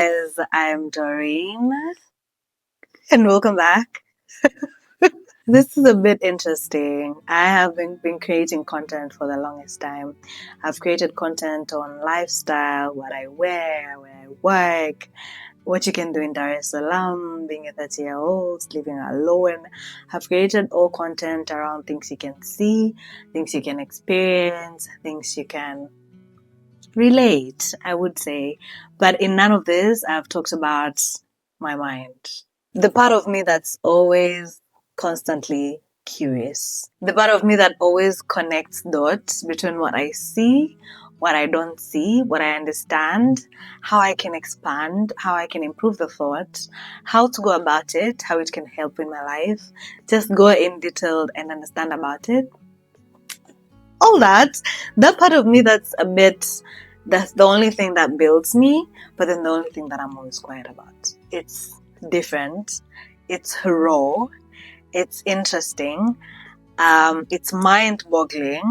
Guys, I'm Doreen, and welcome back. This is a bit interesting. I have been creating content for the longest time. I've created content on lifestyle, what I wear, where I work, what you can do in Dar es Salaam, being a 30-year-old, living alone. I've created all content around things you can see, things you can experience, things you can relate, I would say. But in none of this, I've talked about my mind. The part of me that's always constantly curious. The part of me that always connects dots between what I see, what I don't see, what I understand, how I can expand, how I can improve the thought, how to go about it, how it can help in my life. Just go in detail and understand about it. All that part of me that's the only thing that builds me, but then the only thing that I'm always quiet about. It's different, it's raw, it's interesting, it's mind-boggling,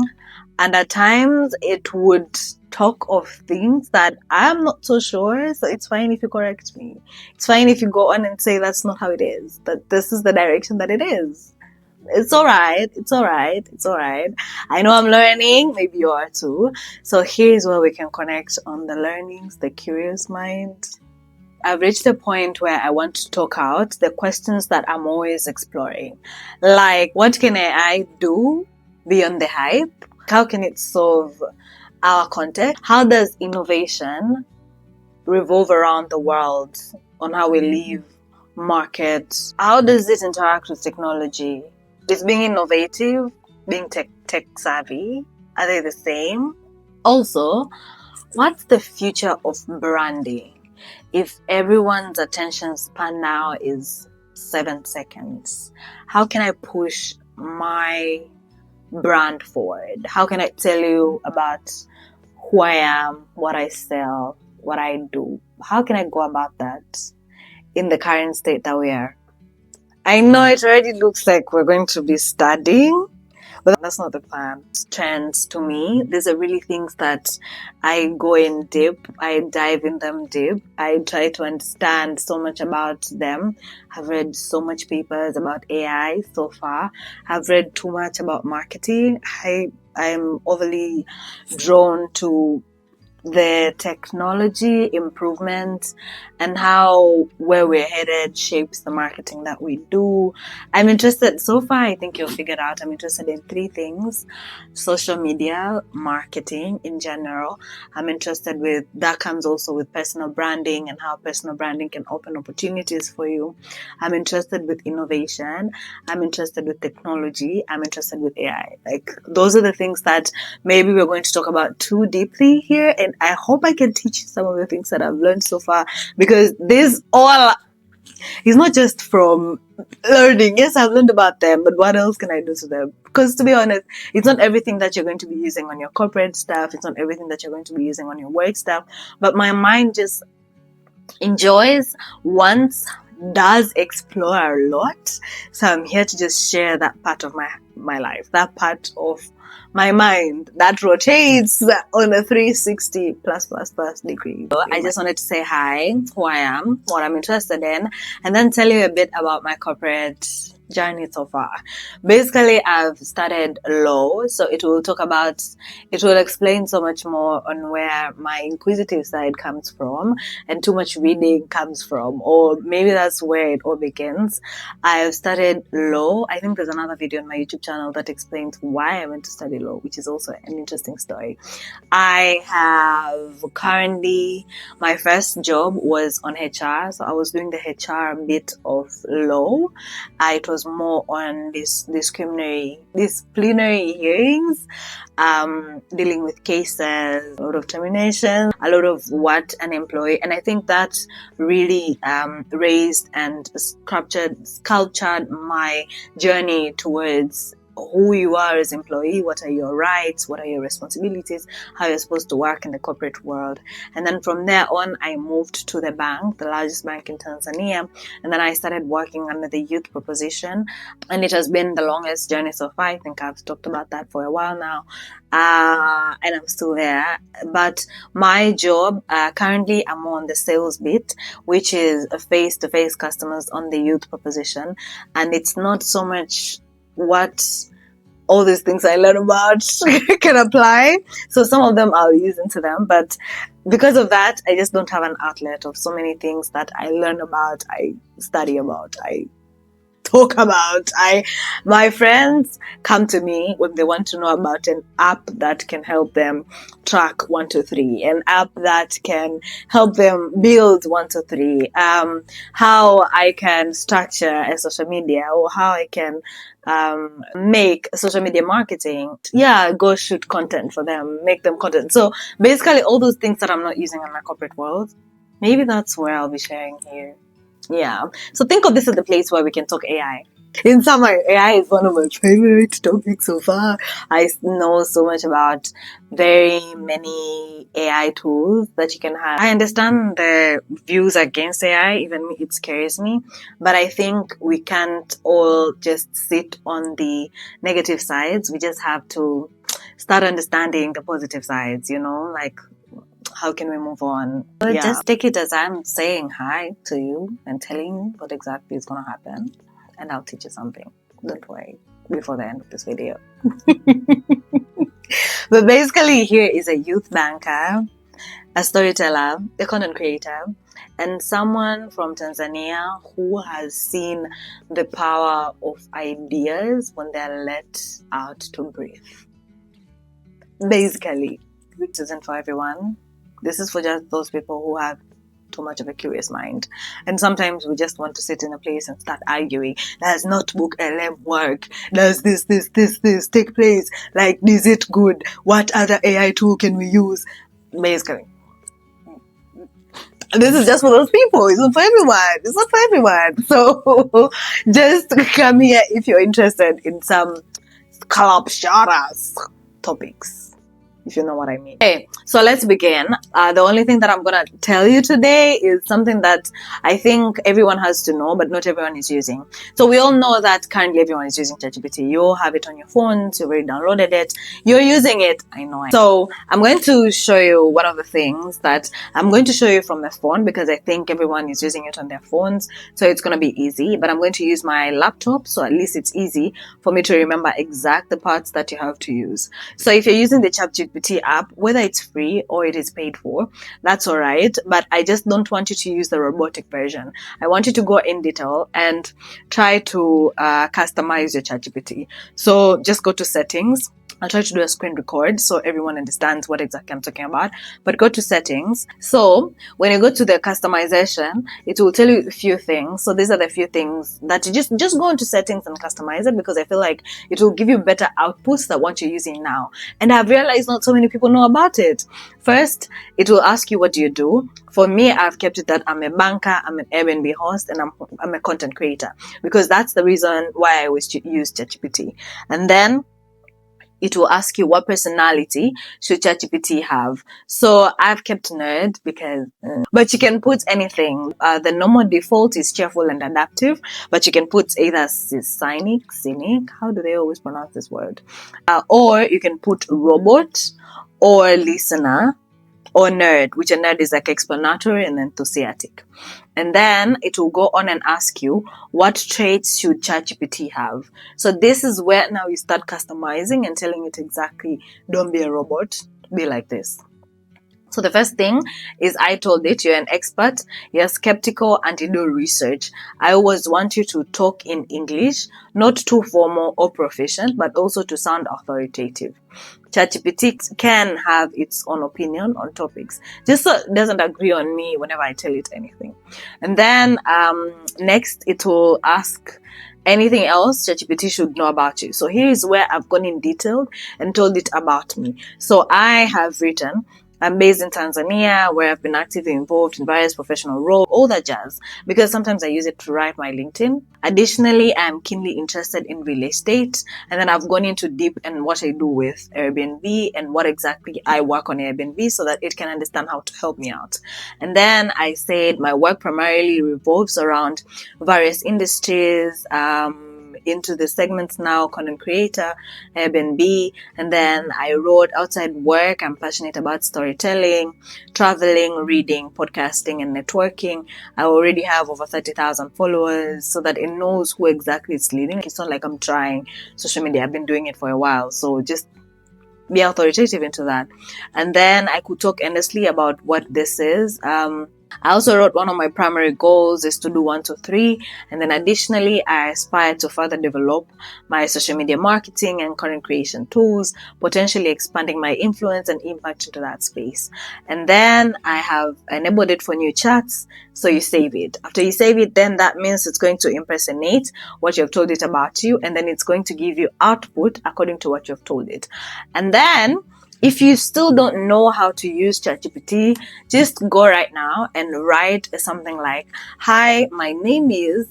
and at times it would talk of things that I'm not so sure, so it's fine if you correct me. It's fine if you go on and say that's not how it is, that this is the direction that it is. It's all right. I know I'm learning. Maybe you are too. So here's where we can connect on the learnings, the curious mind. I've reached a point where I want to talk out the questions that I'm always exploring. Like, what can AI do beyond the hype? How can it solve our context? How does innovation revolve around the world on how we live, market? How does it interact with technology? Is being innovative, being tech savvy, are they the same? Also, what's the future of branding if everyone's attention span now is 7 seconds? How can I push my brand forward? How can I tell you about who I am, what I sell, what I do? How can I go about that in the current state that we are? I know it already looks like we're going to be studying, but that's not the plan. Trends to me, these are really things that I go in deep. I dive in them deep. I try to understand so much about them. I've read so much papers about AI so far. I've read too much about marketing. I'm overly drawn to the technology improvement and how where we're headed shapes the marketing that we do. I'm interested, so far I think you'll figure it out, I'm interested in 3 things: social media, marketing in general. I'm interested with, that comes also with personal branding and how personal branding can open opportunities for you. I'm interested with innovation. I'm interested with technology. I'm interested with AI. Like, those are the things that maybe we're going to talk about too deeply here, and I hope I can teach you some of the things that I've learned so far, because this all is not just from learning. Yes, I've learned about them, but what else can I do to them? Because to be honest, it's not everything that you're going to be using on your corporate stuff. It's not everything that you're going to be using on your work stuff. But my mind just enjoys, wants, does explore a lot. So I'm here to just share that part of my life, that part of my mind that rotates on a 360 plus degree. So I just wanted to say hi, who I am, what I'm interested in, and then tell you a bit about my corporate journey so far. Basically, I've started low, so it will explain so much more on where my inquisitive side comes from and too much reading comes from, or maybe that's where it all begins. I've started law. I think there's another video on my YouTube channel that explains why I went to study law, which is also an interesting story. I have currently, my first job was on HR, so I was doing the HR bit of law. It was more on disciplinary hearings, dealing with cases, a lot of termination, a lot of what an employee, and I think that really raised and sculptured my journey towards who you are as employee, what are your rights, what are your responsibilities, how you're supposed to work in the corporate world. And then from there on, I moved to the bank, the largest bank in Tanzania, and then I started working under the youth proposition, and it has been the longest journey so far. I think I've talked about that for a while now, and I'm still there. But my job, currently I'm on the sales bit, which is a face-to-face customers on the youth proposition, and it's not so much what all these things I learn about can apply. So some of them I'll use into them, but because of that, I just don't have an outlet of so many things that I learn about, I study about, I talk about. My friends come to me when they want to know about an app that can help them track 1, 2, 3, an app that can help them build 1, 2, 3, how I can structure a social media, or how I can make social media marketing. Yeah, go shoot content for them, make them content. So basically all those things that I'm not using in my corporate world, maybe that's where I'll be sharing here. Yeah. So think of this as the place where we can talk AI. In summary, AI is one of my favorite topics so far. I know so much about very many AI tools that you can have. I understand the views against AI, even it scares me, but I think we can't all just sit on the negative sides. We just have to start understanding the positive sides, like how can we move on? Yeah. Just take it as I'm saying hi to you and telling you what exactly is going to happen, and I'll teach you something. Don't worry, before the end of this video. But basically, here is a youth banker, a storyteller, a content creator, and someone from Tanzania who has seen the power of ideas when they're let out to breathe. Basically, it isn't for everyone. This is for just those people who have too much of a curious mind. And sometimes we just want to sit in a place and start arguing. Does notebook LM work? Does this take place? Like, is it good? What other AI tool can we use? Basically. This is just for those people. It's not for everyone. It's not for everyone. So just come here if you're interested in some scalp-sharas topics, if you know what I mean. Okay, so let's begin. The only thing that I'm gonna tell you today is something that I think everyone has to know, but not everyone is using. So we all know that currently everyone is using ChatGPT. You all have it on your phones, you've already downloaded it, you're using it. I know. So I'm going to show you one of the things that I'm going to show you from the phone, because I think everyone is using it on their phones, so it's gonna be easy. But I'm going to use my laptop, so at least it's easy for me to remember exact the parts that you have to use. So if you're using the ChatGPT app, whether it's free or it is paid for, that's all right. But I just don't want you to use the robotic version. I want you to go in detail and try to customize your ChatGPT. So just go to settings. I'll try to do a screen record so everyone understands what exactly I'm talking about. But go to settings. So when you go to the customization, it will tell you a few things. So these are the few things that you just go into settings and customize it, because I feel like it will give you better outputs than what you're using now. And I've realized not so many people know about it. First, it will ask you, what do you do? For me, I've kept it that I'm a banker, I'm an Airbnb host, and I'm a content creator, because that's the reason why I always use ChatGPT. And then it will ask you, what personality should ChatGPT have? So I've kept nerd because, but you can put anything. The normal default is cheerful and adaptive, but you can put either cynic, how do they always pronounce this word? Or you can put robot, or listener, or nerd, which a nerd is like explanatory and enthusiastic. And then it will go on and ask you, what traits should ChatGPT have? So this is where now you start customizing and telling it exactly, don't be a robot, be like this. So the first thing is, I told it you're an expert, you're skeptical, and you do research. I always want you to talk in English, not too formal or proficient, but also to sound authoritative. ChatGPT can have its own opinion on topics, just so it doesn't agree on me whenever I tell it anything. And then next, it will ask anything else ChatGPT should know about you. So here is where I've gone in detail and told it about me. So I have written, I'm based in Tanzania, where I've been actively involved in various professional roles, all that jazz, because sometimes I use it to write my LinkedIn. Additionally, I'm keenly interested in real estate, and then I've gone into deep in what I do with Airbnb and what exactly I work on Airbnb so that it can understand how to help me out. And then I said my work primarily revolves around various industries, into the segments now, content creator, Airbnb, and then I wrote outside work. I'm passionate about storytelling, traveling, reading, podcasting, and networking. I already have over 30,000 followers so that it knows who exactly it's leading. It's not like I'm trying social media. I've been doing it for a while. So just be authoritative into that. And then I could talk endlessly about what this is. I also wrote one of my primary goals is to do 1, 2, 3. And then additionally, I aspire to further develop my social media marketing and content creation tools, potentially expanding my influence and impact into that space. And then I have enabled it for new chats. So you save it. After you save it, then that means it's going to impersonate what you've told it about you. And then it's going to give you output according to what you've told it. And then if you still don't know how to use ChatGPT, just go right now and write something like, "Hi, my name is,"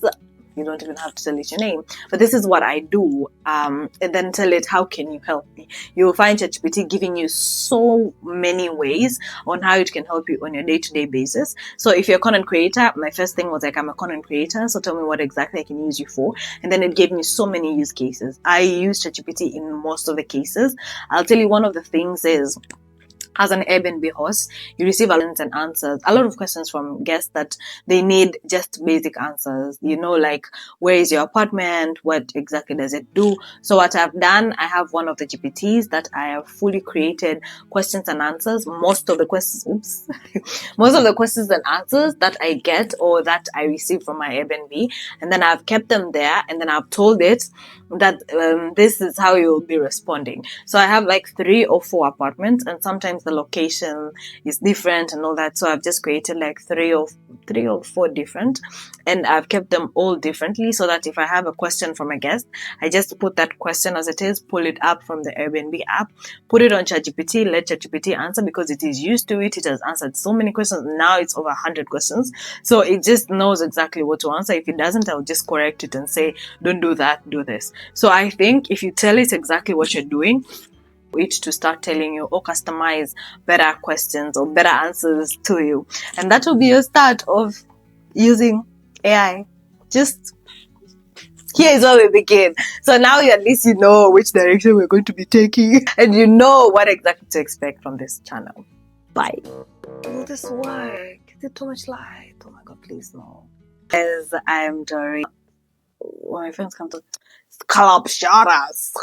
you don't even have to tell it your name, but this is what I do. And then tell it, "How can you help me?" You'll find ChatGPT giving you so many ways on how it can help you on your day-to-day basis. So if you're a content creator, my first thing was like, I'm a content creator, so tell me what exactly I can use you for. And then it gave me so many use cases. I use ChatGPT in most of the cases. I'll tell you one of the things is, as an Airbnb host, you receive a lot of questions from guests that they need just basic answers. Like, where is your apartment? What exactly does it do? So what I've done, I have one of the GPTs that I have fully created questions and answers. Most of the questions and answers that I get or that I receive from my Airbnb, and then I've kept them there, and then I've told it that this is how you'll be responding. So I have like 3 or 4 apartments, and sometimes the location is different and all that. So I've just created like 3 or 4 different, and I've kept them all differently so that if I have a question from a guest, I just put that question as it is, pull it up from the Airbnb app, put it on ChatGPT, let ChatGPT answer because it is used to it. It has answered so many questions. Now it's over 100 questions. So it just knows exactly what to answer. If it doesn't, I'll just correct it and say, don't do that, do this. So I think if you tell it exactly what you're doing, it to start telling you or customize better questions or better answers to you. And that will be your start of using AI. Just here is where we begin. So now at least you know which direction we're going to be taking and you know what exactly to expect from this channel. Bye. Will this work? Is it too much light? Oh my god, please no. As I'm Dory. When my friends come to club, shut us.